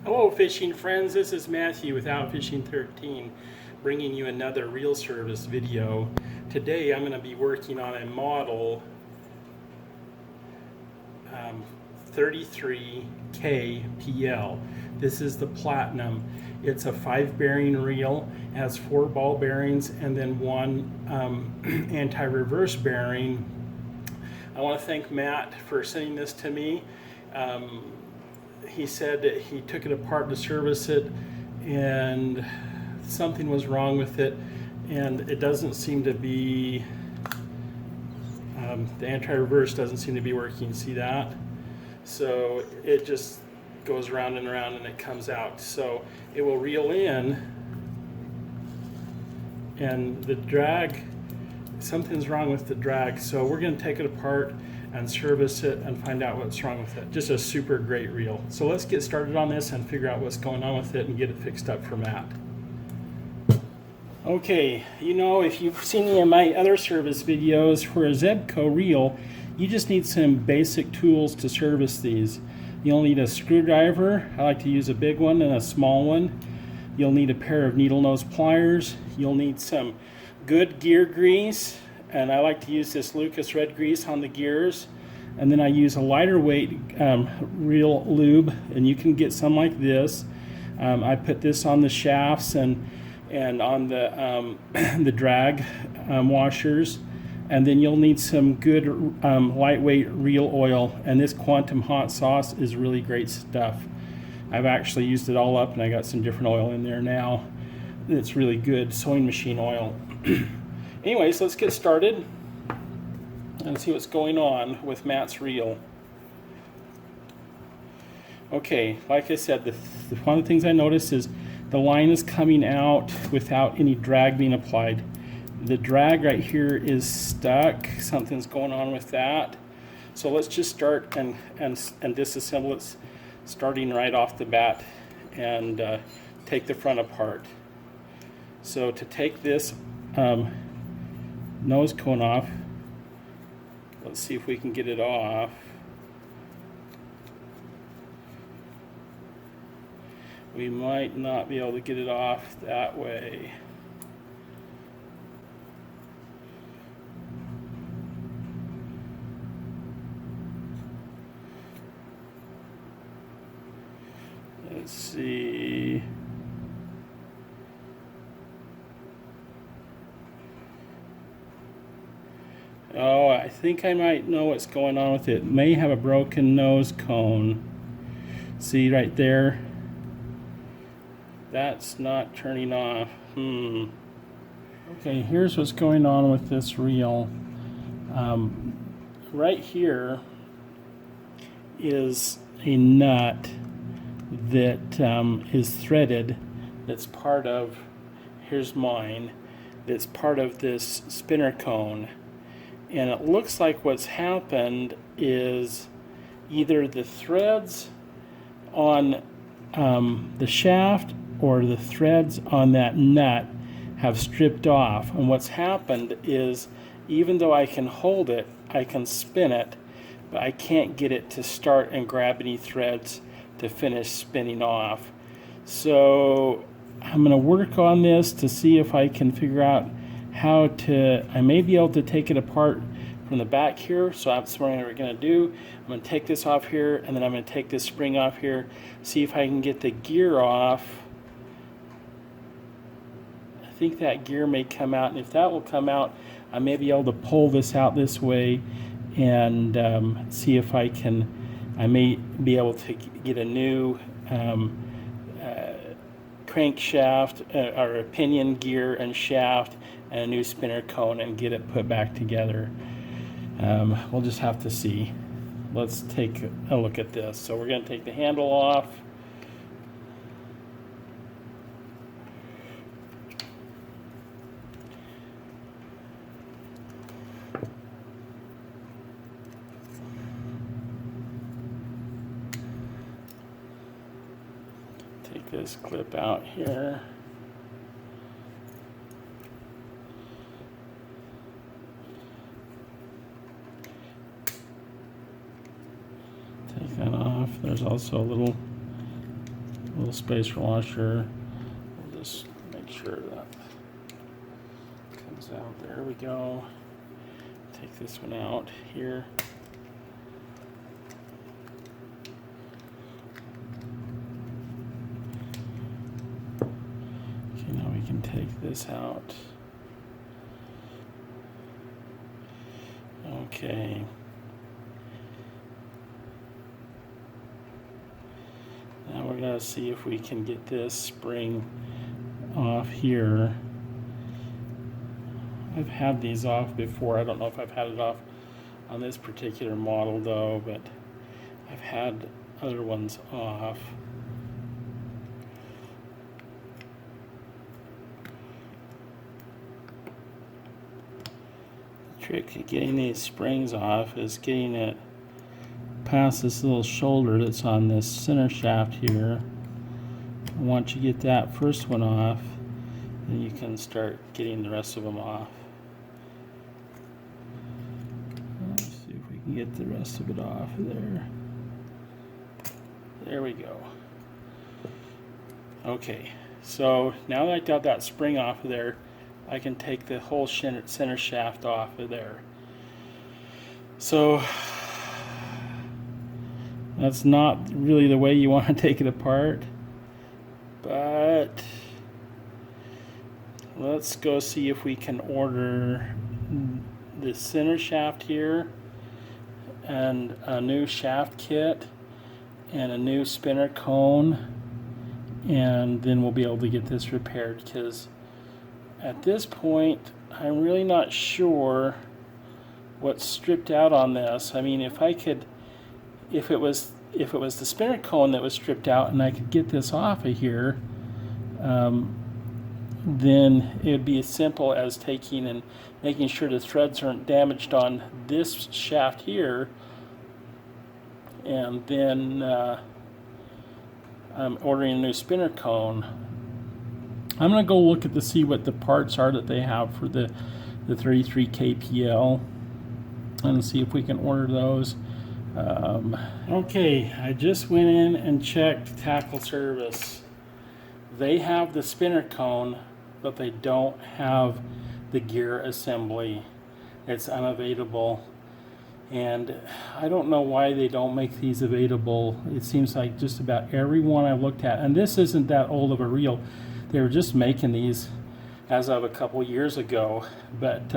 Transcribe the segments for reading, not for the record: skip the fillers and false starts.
Hello fishing friends, this is Matthew with Outfishing 13 bringing you another reel service video. Today I'm going to be working on a model 33KPL. This is the Platinum. It's a 5 bearing reel, it has 4 ball bearings and then one anti-reverse bearing. I want to thank Matt for sending this to me. He said that he took it apart to service it and something was wrong with it, and it doesn't seem to be, the anti-reverse doesn't seem to be working. See that? So it just goes around and around and it comes out. So it will reel in, and the drag, something's wrong with the drag. So we're going to take it apart and service it and find out what's wrong with it. Just a super great reel. So let's get started on this and figure out what's going on with it and get it fixed up for Matt. Okay, you know, if you've seen any of my other service videos for a Zebco reel, you just need some basic tools to service these. You'll need a screwdriver. I like to use a big one and a small one. You'll need a pair of needle nose pliers. You'll need some good gear grease, and I like to use this Lucas red grease on the gears. And then I use a lighter weight reel lube, and you can get some like this. I put this on the shafts and on the the drag washers. And then you'll need some good lightweight reel oil, and this Quantum hot sauce is really great stuff. I've actually used it all up and I got some different oil in there now. It's really good sewing machine oil. Anyways, let's get started and see what's going on with Matt's reel. Okay, like I said, one of the things I noticed is the line is coming out without any drag being applied. The drag right here is stuck. Something's going on with that. So let's just start and disassemble it, starting right off the bat, and take the front apart. So to take this nose cone off, let's see if we can get it off. We might not be able to get it off that way. Let's see. Oh, I think I might know what's going on with it. It may have a broken nose cone. See right there? That's not turning off. Okay, here's what's going on with this reel. Right here is a nut that is threaded, that's part of, here's mine, that's part of this spinner cone. And it looks like what's happened is either the threads on the shaft or the threads on that nut have stripped off. And what's happened is, even though I can hold it, I can spin it, but I can't get it to start and grab any threads to finish spinning off. So I'm going to work on this to see if I can figure out how to, I may be able to take it apart from the back here. So that's what we're going to do. I'm going to take this off here, and then I'm going to take this spring off here, see if I can get the gear off. I think that gear may come out, and if that will come out, I may be able to pull this out this way and see if I can, I may be able to get a new crankshaft or a pinion gear and shaft and a new spinner cone and get it put back together. We'll just have to see. Let's take a look at this. So we're going to take the handle off. Take this clip out here. Take that off. There's also a little little spacer washer. We'll just make sure that comes out. There we go. Take this one out here. Okay, now we can take this out. Okay. Now we're going to see if we can get this spring off here. I've had these off before. I don't know if I've had it off on this particular model though, but I've had other ones off. The trick of getting these springs off is getting it past this little shoulder that's on this center shaft here. And once you get that first one off, then you can start getting the rest of them off. Let's see if we can get the rest of it off of there. There we go. Okay, so now that I got that spring off of there, I can take the whole center shaft off of there. So that's not really the way you want to take it apart, but let's go see if we can order the center shaft here and a new shaft kit and a new spinner cone, and then we'll be able to get this repaired, because at this point I'm really not sure what's stripped out on this. I mean, if it was the spinner cone that was stripped out and I could get this off of here, then it would be as simple as taking and making sure the threads aren't damaged on this shaft here, and then I'm ordering a new spinner cone. I'm going to go look at see what the parts are that they have for the 33 kPL and see if we can order those. Okay, I just went in and checked Tackle Service. They have the spinner cone, but they don't have the gear assembly. It's unavailable, and I don't know why they don't make these available. It seems like just about every one I've looked at, and this isn't that old of a reel. They were just making these as of a couple years ago, but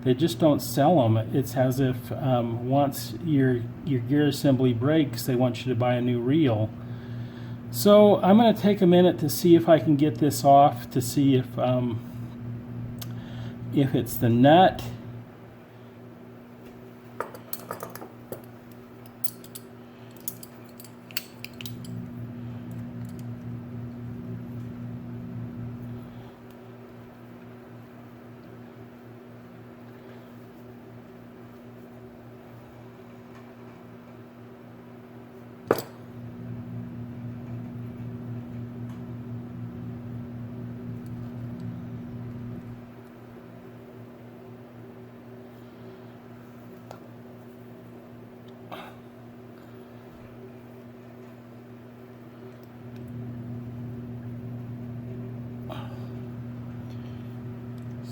they just don't sell them. It's as if once your gear assembly breaks, they want you to buy a new reel. So I'm going to take a minute to see if I can get this off, to see if it's the nut.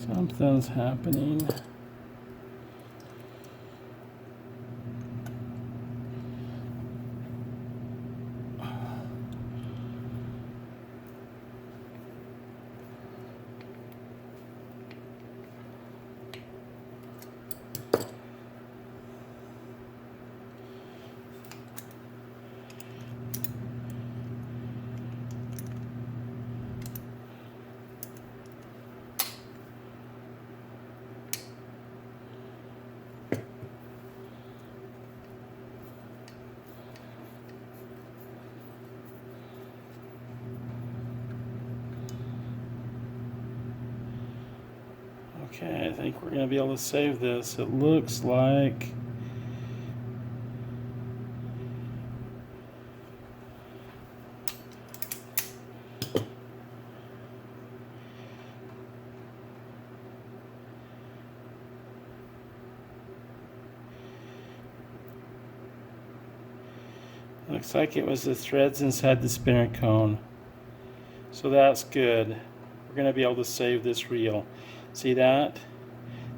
Something's happening. Okay, I think we're going to be able to save this. It looks like Looks like it was the threads inside the spinner cone. So that's good. We're going to be able to save this reel. See that?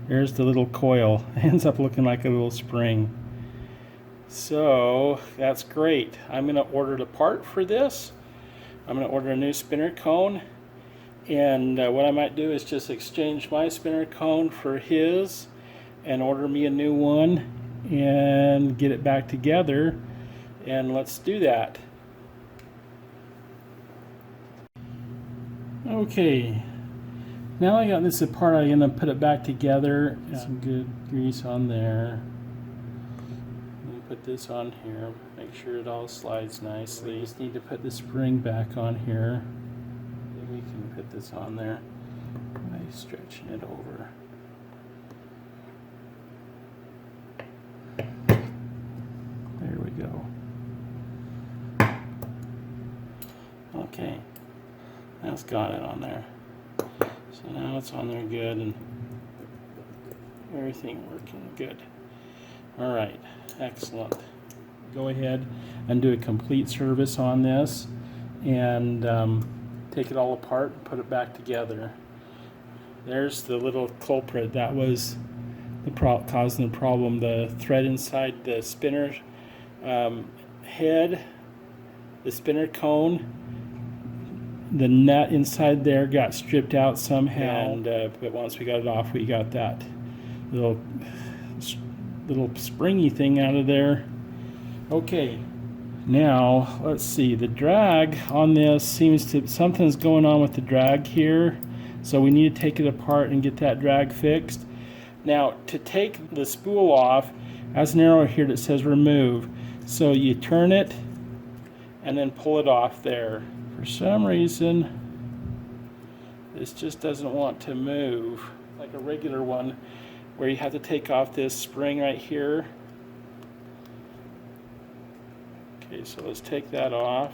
There's the little coil. It ends up looking like a little spring. So that's great. I'm going to order the part for this. I'm going to order a new spinner cone. And what I might do is just exchange my spinner cone for his and order me a new one and get it back together. And let's do that. Okay, now I got this apart, I'm going to put it back together. Some good grease on there. Let me put this on here, make sure it all slides nicely. We just need to put the spring back on here. Then we can put this on there by stretching it over. There we go. Okay, that's got it on there. So now it's on there good and everything working good. All right, excellent. Go ahead and do a complete service on this and take it all apart and put it back together. There's the little culprit that was causing the problem. The thread inside the spinner head, the spinner cone, the nut inside there got stripped out somehow, and but once we got it off, we got that little springy thing out of there. Okay, now let's see, the drag on this something's going on with the drag here, so we need to take it apart and get that drag fixed. Now, to take the spool off, has an arrow here that says remove, so you turn it and then pull it off there. For some reason, this just doesn't want to move like a regular one, where you have to take off this spring right here. Okay, so let's take that off.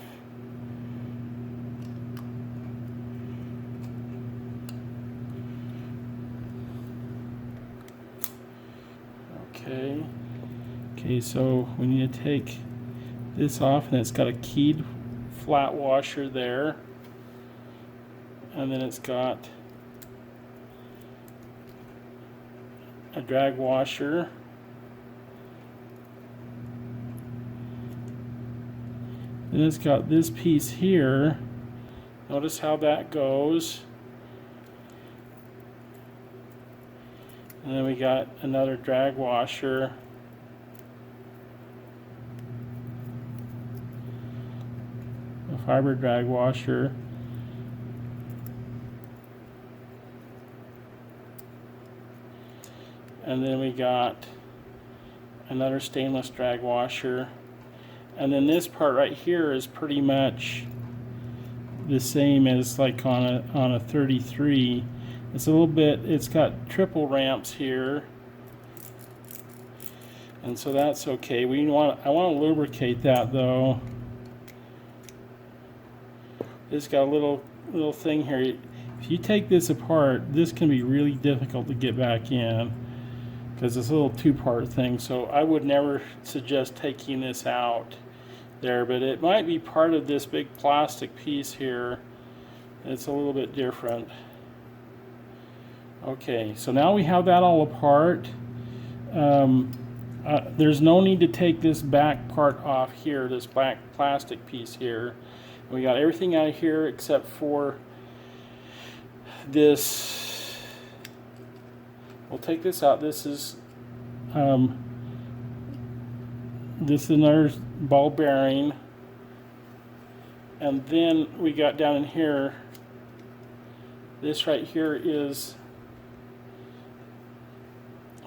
Okay, so we need to take this off, and it's got a keyed flat washer there, and then it's got a drag washer, then it's got this piece here. Notice how that goes, and then we got another drag washer, fiber drag washer, and then we got another stainless drag washer, and then this part right here is pretty much the same as like on a 33. It's a little bit, it's got triple ramps here, and so that's okay. I want to lubricate that though. It's got a little thing here. If you take this apart, this can be really difficult to get back in because it's a little two-part thing. So I would never suggest taking this out there, but it might be part of this big plastic piece here. It's a little bit different. Okay, so now we have that all apart. There's no need to take this back part off here, this black plastic piece here. We got everything out of here except for this. We'll take this out. This is another ball bearing, and then we got down in here. This right here is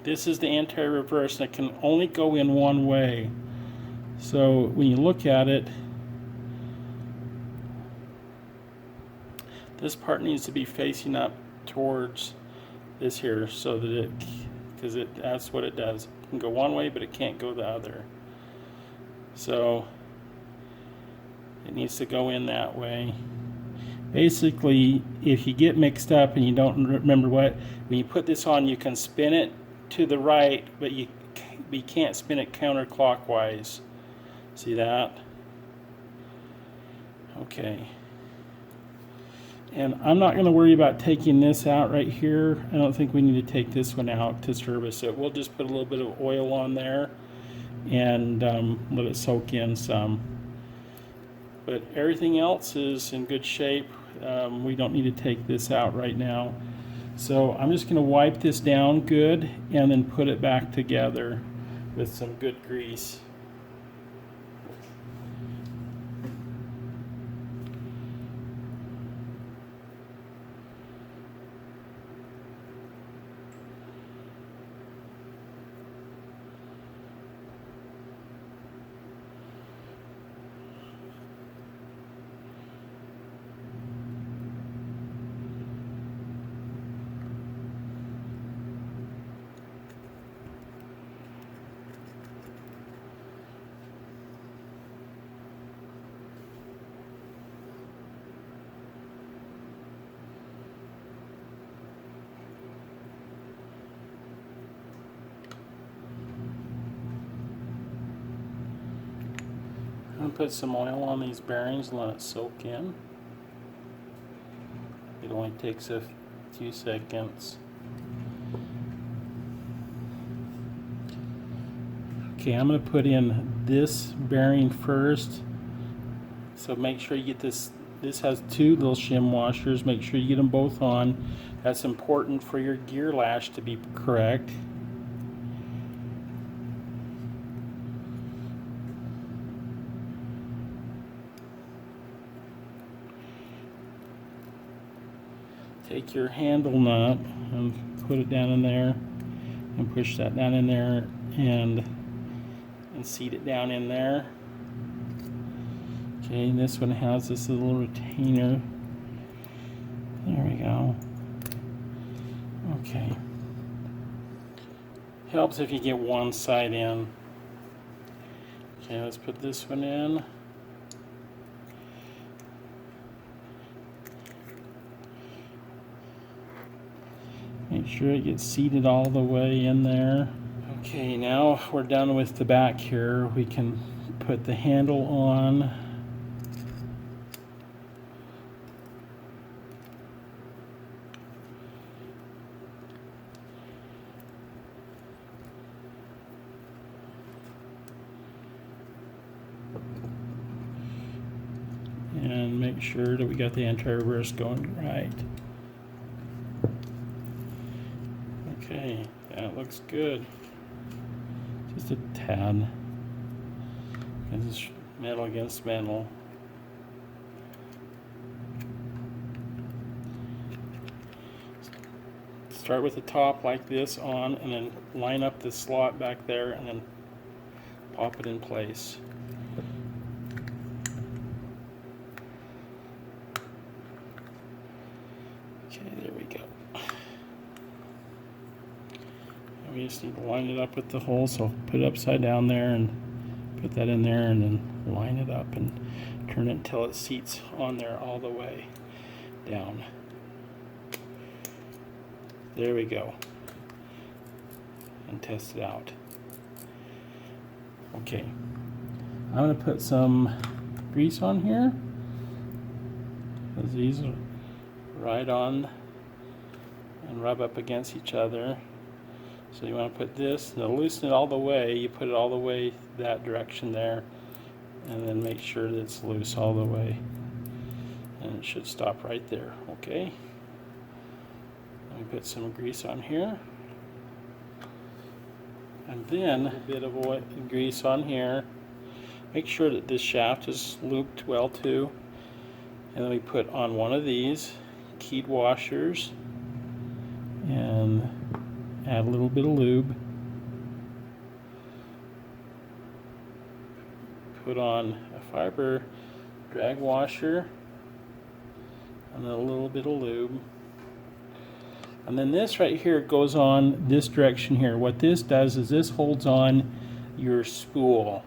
the anti-reverse, and it can only go in one way. So when you look at it, this part needs to be facing up towards this here, so that that's what it does. It can go one way, but it can't go the other. So it needs to go in that way. Basically, if you get mixed up and you don't remember when you put this on, you can spin it to the right, but you can't spin it counterclockwise. See that? Okay. And I'm not going to worry about taking this out right here. I don't think we need to take this one out to service it. We'll just put a little bit of oil on there and let it soak in some. But everything else is in good shape. We don't need to take this out right now. So I'm just going to wipe this down good and then put it back together with some good grease. I'm going to put some oil on these bearings and let it soak in. It only takes a few seconds. Okay, I'm going to put in this bearing first. So make sure you get this. This has two little shim washers. Make sure you get them both on. That's important for your gear lash to be correct. Take your handle nut and put it down in there and push that down in there and seat it down in there. Okay, and this one has this little retainer. There we go. Okay. Helps if you get one side in. Okay, let's put this one in. Make sure it gets seated all the way in there. Okay, now we're done with the back here. We can put the handle on. And make sure that we got the anti-reverse going right. Okay, that looks good. Just a tad. This is metal against metal. Start with the top like this on, and then line up the slot back there, and then pop it in place. Okay, there we go. We just need to line it up with the hole, so put it upside down there and put that in there and then line it up and turn it until it seats on there all the way down. There we go. And test it out. Okay. I'm going to put some grease on here, because these are right on and rub up against each other. So you want to put this, and to loosen it all the way, you put it all the way that direction there, and then make sure that it's loose all the way. And it should stop right there, okay? Let me put some grease on here. And then a bit of oil, grease on here. Make sure that this shaft is looped well too. And then we put on one of these keyed washers and add a little bit of lube. Put on a fiber drag washer and then a little bit of lube. And then this right here goes on this direction here. What this does is this holds on your spool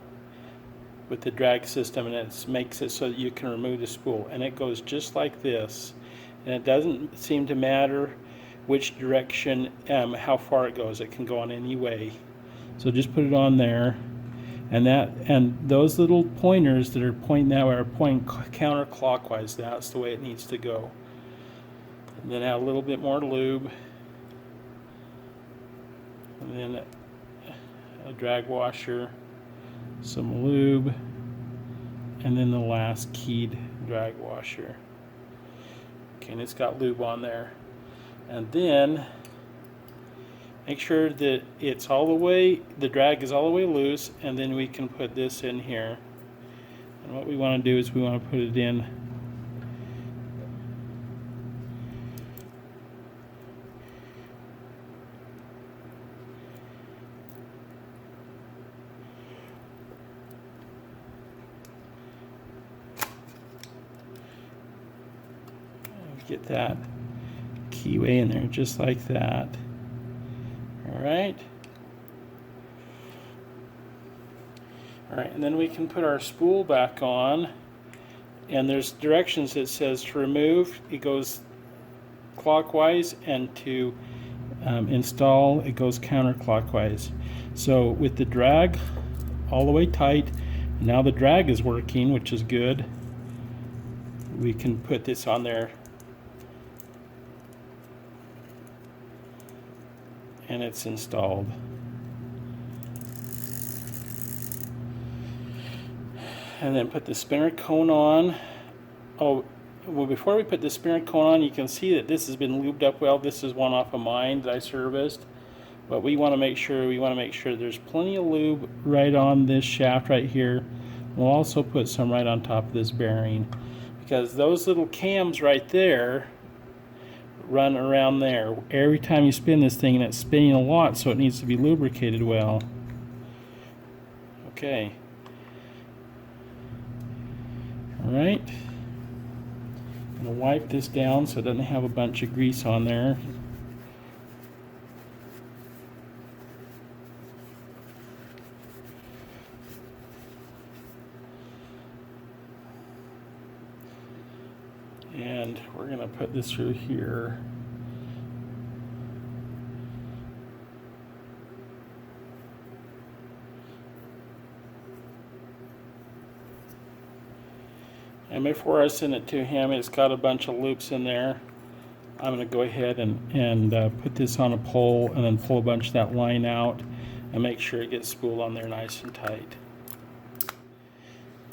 with the drag system, and it makes it so that you can remove the spool. And it goes just like this. And it doesn't seem to matter which direction, how far it goes. It can go on any way. So just put it on there. and those little pointers that are pointing that way are pointing counterclockwise. That's the way it needs to go. And then add a little bit more lube, and then a drag washer, some lube, and then the last keyed drag washer. Okay, and it's got lube on there. And then make sure that it's all the way, the drag is all the way loose, and then we can put this in here. And what we want to do is we want to put it in get that keyway in there just like that. Alright, and then we can put our spool back on, and there's directions that says to remove, it goes clockwise, and to install, it goes counterclockwise. So with the drag all the way tight, now the drag is working, which is good. We can put this on there and it's installed. And then put the spinner cone on. Oh, well, before we put the spinner cone on, you can see that this has been lubed up well. This is one off of mine that I serviced, but we want to make sure there's plenty of lube right on this shaft right here. We'll also put some right on top of this bearing, because those little cams right there run around there every time you spin this thing, and it's spinning a lot, so it needs to be lubricated well. Okay. Alright. I'm going to wipe this down so it doesn't have a bunch of grease on there. And we're going to put this through here. And before I send it to him, it's got a bunch of loops in there. I'm going to go ahead and put this on a pole, and then pull a bunch of that line out and make sure it gets spooled on there nice and tight.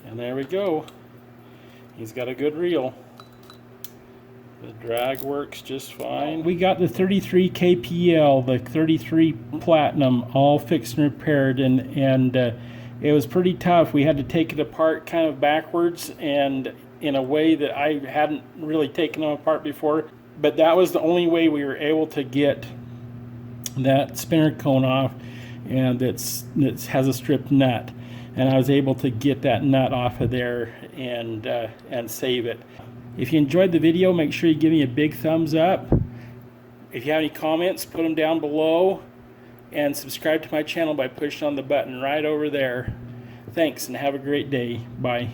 And there we go. He's got a good reel. The drag works just fine. We got the 33 KPL, the 33 Platinum, all fixed and repaired, and it was pretty tough. We had to take it apart kind of backwards and in a way that I hadn't really taken them apart before. But that was the only way we were able to get that spinner cone off, and that has a stripped nut. And I was able to get that nut off of there and save it. If you enjoyed the video, make sure you give me a big thumbs up. If you have any comments, put them down below, and subscribe to my channel by pushing on the button right over there. Thanks, and have a great day. Bye.